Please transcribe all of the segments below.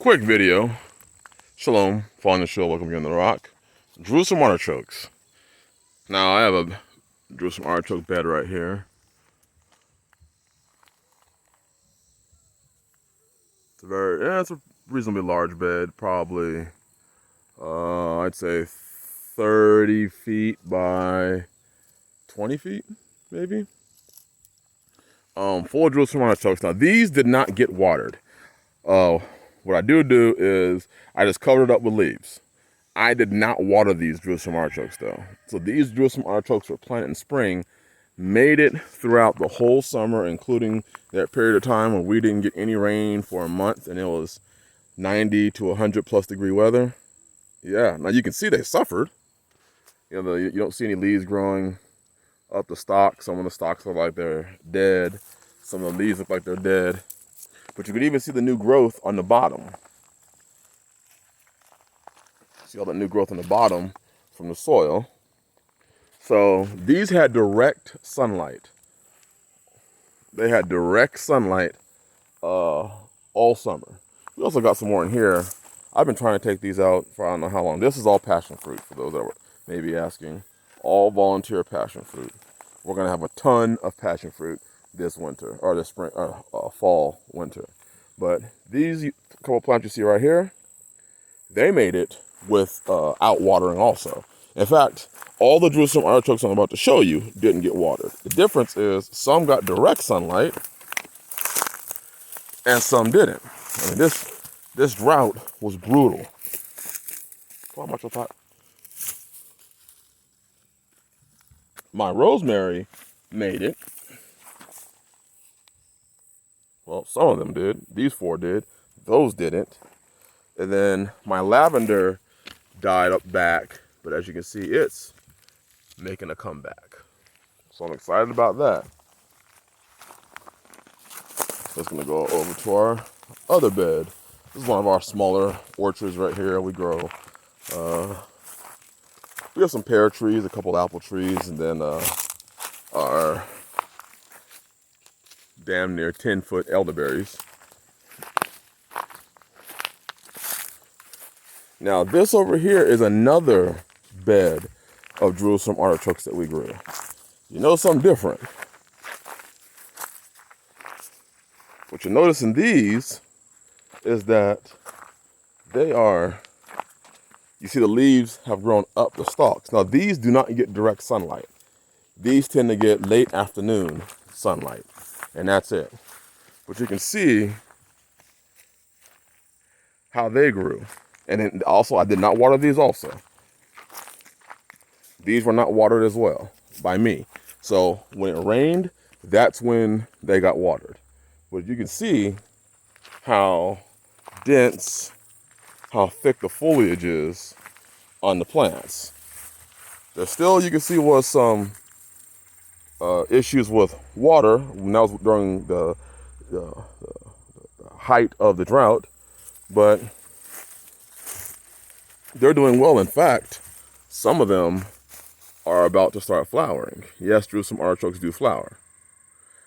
Quick video. Shalom, following the show, welcome again to the rock. Jerusalem artichokes. Now I have a Jerusalem artichoke bed right here. It's a reasonably large bed, probably I'd say 30 feet by 20 feet, maybe. Full of Jerusalem artichokes. Now these did not get watered. What I do is I just covered it up with leaves. I did not water these Jerusalem artichokes though. So these Jerusalem artichokes were planted in spring, made it throughout the whole summer, including that period of time when we didn't get any rain for a month and it was 90 to 100 plus degree weather. Yeah, now you can see they suffered. You know, you don't see any leaves growing up the stalk. Some of the stalks look like they're dead. Some of the leaves look like they're dead. But you can even see the new growth on the bottom. See all that new growth on the bottom from the soil. So these had direct sunlight. They had direct sunlight all summer. We also got some more in here. I've been trying to take these out for I don't know how long. This is all passion fruit for those that were maybe asking. All volunteer passion fruit. We're gonna have a ton of passion fruit this winter, or this spring, fall, winter. But these couple plants you see right here, they made it with out watering also. In fact, all the Jerusalem artichokes I'm about to show you didn't get watered. The difference is some got direct sunlight and some didn't. I mean, this drought was brutal. How much top? My rosemary made it. Well, some of them did. These 4 did. Those didn't. And then my lavender died up back, but as you can see, it's making a comeback. So I'm excited about that. Just gonna go over to our other bed. This is one of our smaller orchards right here. We grow, we have some pear trees, a couple apple trees, and then our damn near 10-foot elderberries. Now this over here is another bed of Jerusalem artichokes that we grew. You know something different. What you notice in these is that they are, you see the leaves have grown up the stalks. Now these do not get direct sunlight. These tend to get late afternoon sunlight, and that's it. But you can see how they grew. And then also, I did not water these also. These were not watered as well by me. So when it rained, that's when they got watered. But you can see how dense, how thick the foliage is on the plants. There still, you can see, was some issues with water. And that was during the height of the drought. But they're doing well. In fact, some of them are about to start flowering. Yes, Jerusalem artichokes do flower.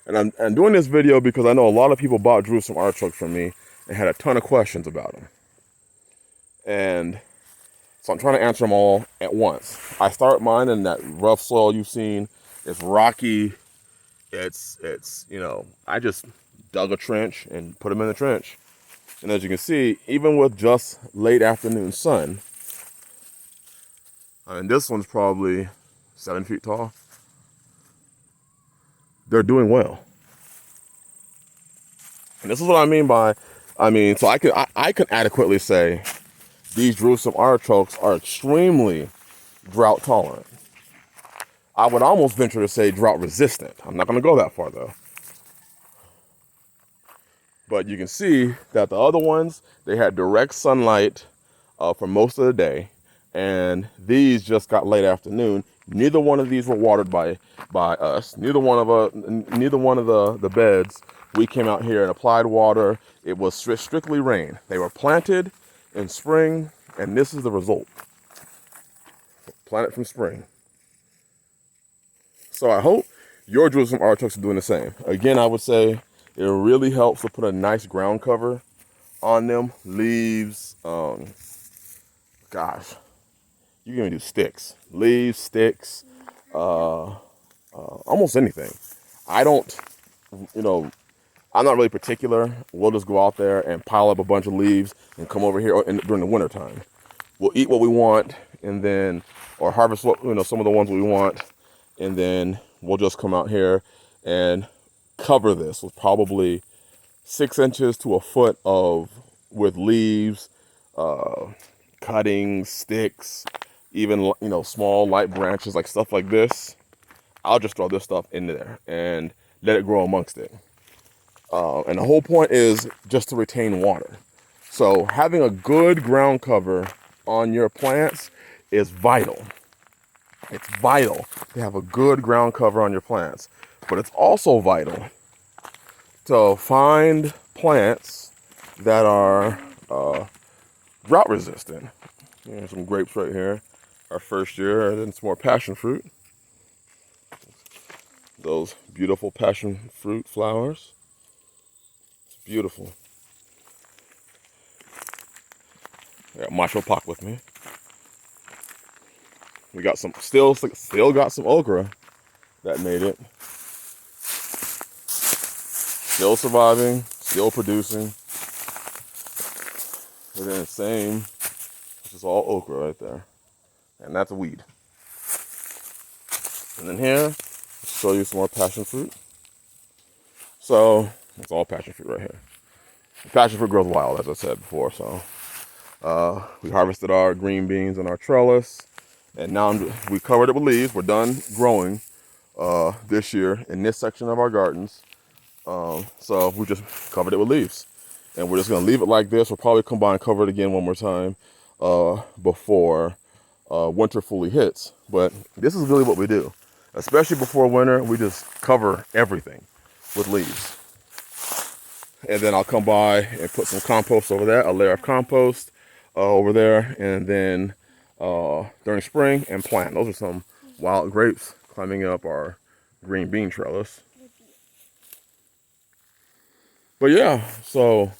And I'm doing this video because I know a lot of people bought Jerusalem artichokes from me and had a ton of questions about them. And so I'm trying to answer them all at once. I start mine in that rough soil you've seen. It's rocky. It's you know, I just dug a trench and put them in the trench. And as you can see, even with just late afternoon sun, and this one's probably 7 feet tall, they're doing well. And this is what I mean by, so I can adequately say these Jerusalem artichokes are extremely drought tolerant. I would almost venture to say drought resistant. I'm not gonna go that far though. But you can see that the other ones, they had direct sunlight for most of the day. And these just got late afternoon. Neither one of these were watered by us. Neither one of the beds. We came out here and applied water. It was strictly rain. They were planted in spring, and this is the result. Planted from spring. So I hope your Jerusalem artichokes are doing the same. Again, I would say it really helps to put a nice ground cover on them. Leaves, gosh, you can even do sticks. Leaves, sticks, almost anything. I don't, you know, I'm not really particular. We'll just go out there and pile up a bunch of leaves and come over here during the wintertime. We'll eat what we want and then, or harvest what, some of the ones we want, and then we'll just come out here and cover this with probably 6 inches to a foot with leaves, cuttings, sticks, even small light branches, like stuff like this. I'll just throw this stuff in there and let it grow amongst it. And the whole point is just to retain water. So having a good ground cover on your plants is vital. It's vital to have a good ground cover on your plants. But it's also vital to find plants that are drought resistant. Here's some grapes right here. Our first year, and then some more passion fruit. Those beautiful passion fruit flowers. It's beautiful. I got macho pak with me. We got some, still got some okra that made it. Still surviving, still producing. And then same, it's just all okra right there. And that's a weed. And then here, I'll show you some more passion fruit. So, it's all passion fruit right here. Passion fruit grows wild, as I said before, so. We harvested our green beans and our trellis, and now we covered it with leaves. We're done growing this year in this section of our gardens. So we just covered it with leaves, and we're just gonna leave it like this. We'll probably come by and cover it again one more time before winter fully hits. But this is really what we do, especially before winter. We just cover everything with leaves. And then I'll come by and put some compost over there, a layer of compost over there, and then during spring and plant. Those are some wild grapes climbing up our green bean trellis. But yeah, so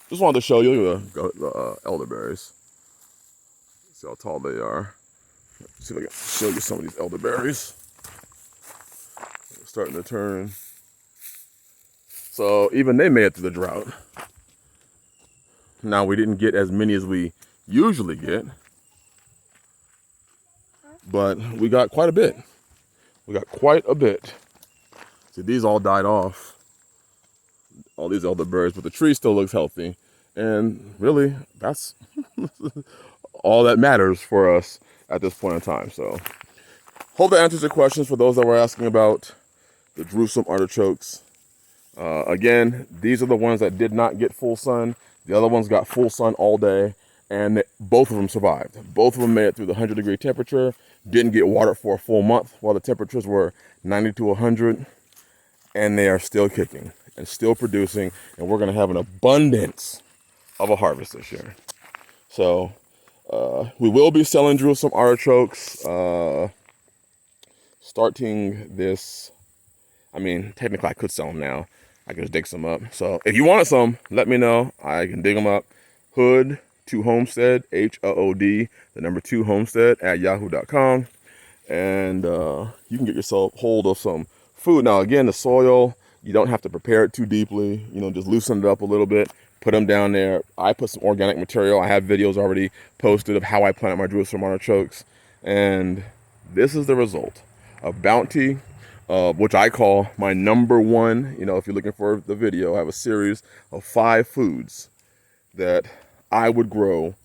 just wanted to show you the elderberries. See how tall they are. Let's see if I can show you some of these elderberries. They're starting to turn. So even they made it through the drought. Now we didn't get as many as we usually get, but we got quite a bit. See, these all died off. All these elderberries, but the tree still looks healthy. And really, that's all that matters for us at this point in time. So hope that answers your questions for those that were asking about the Jerusalem artichokes. Again, these are the ones that did not get full sun. The other ones got full sun all day, and both of them survived. Both of them made it through the 100-degree temperature, didn't get watered for a full month while the temperatures were 90 to 100, and they are still kicking and still producing, and we're going to have an abundance of a harvest this year. So we will be selling Jerusalem artichokes starting this. I mean, technically I could sell them now. I can just dig some up. So if you wanted some, let me know. I can dig them up. Hood to Homestead, HOOD, the number 2 Homestead at yahoo.com. And you can get yourself hold of some food. Now, again, the soil, you don't have to prepare it too deeply. Just loosen it up a little bit. Put them down there. I put some organic material. I have videos already posted of how I plant my Jerusalem artichokes. And this is the result. A bounty, which I call my number one. If you're looking for the video, I have a series of 5 foods that I would grow,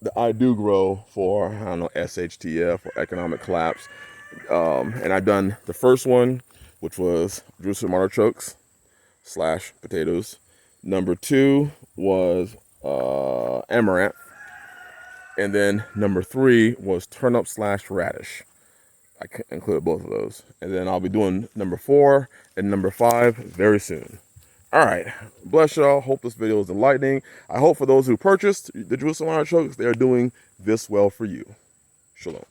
that I do grow for, I don't know, SHTF or economic collapse. And I've done the first one, which was Jerusalem artichokes / potatoes. Number 2 was amaranth. And then number 3 was turnip / radish. I included both of those. And then I'll be doing number 4 and number 5 very soon. All right. Bless y'all. Hope this video is enlightening. I hope for those who purchased the Jerusalem artichokes, they are doing this well for you. Shalom.